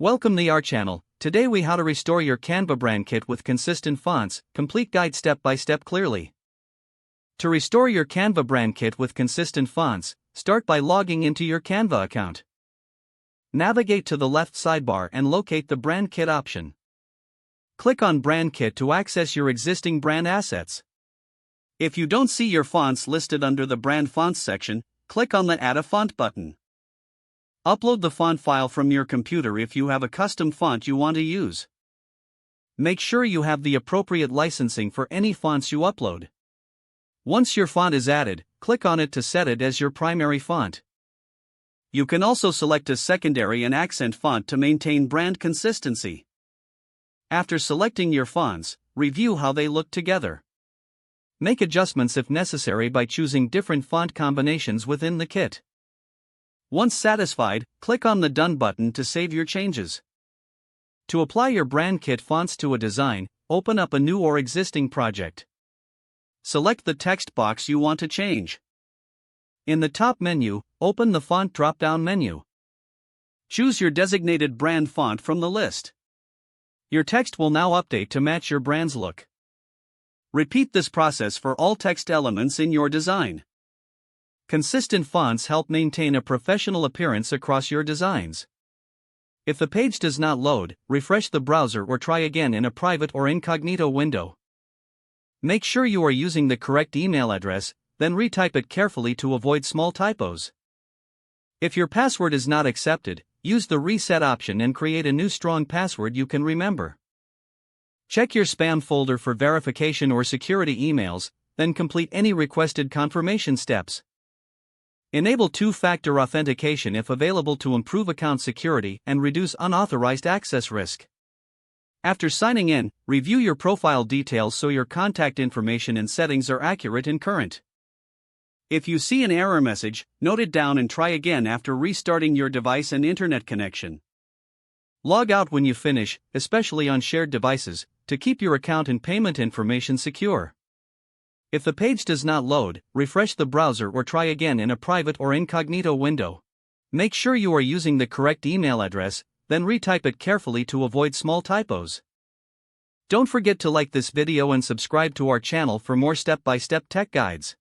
Welcome to our channel. Today we how to restore your Canva brand kit with consistent fonts, complete guide step by step clearly. To restore your Canva brand kit with consistent fonts, start by logging into your Canva account. Navigate to the left sidebar and locate the brand kit option. Click on brand kit to access your existing brand assets. If you don't see your fonts listed under the brand fonts section, click on the add a font button. Upload the font file from your computer if you have a custom font you want to use. Make sure you have the appropriate licensing for any fonts you upload. Once your font is added, click on it to set it as your primary font. You can also select a secondary and accent font to maintain brand consistency. After selecting your fonts, review how they look together. Make adjustments if necessary by choosing different font combinations within the kit. Once satisfied, click on the Done button to save your changes. To apply your brand kit fonts to a design, open up a new or existing project. Select the text box you want to change. In the top menu, open the Font drop-down menu. Choose your designated brand font from the list. Your text will now update to match your brand's look. Repeat this process for all text elements in your design. Consistent fonts help maintain a professional appearance across your designs. If the page does not load, refresh the browser or try again in a private or incognito window. Make sure you are using the correct email address, then retype it carefully to avoid small typos. If your password is not accepted, use the reset option and create a new strong password you can remember. Check your spam folder for verification or security emails, then complete any requested confirmation steps. Enable two-factor authentication if available to improve account security and reduce unauthorized access risk. After signing in, review your profile details so your contact information and settings are accurate and current. If you see an error message, note it down and try again after restarting your device and internet connection. Log out when you finish, especially on shared devices, to keep your account and payment information secure. If the page does not load, refresh the browser or try again in a private or incognito window. Make sure you are using the correct email address, then retype it carefully to avoid small typos. Don't forget to like this video and subscribe to our channel for more step-by-step tech guides.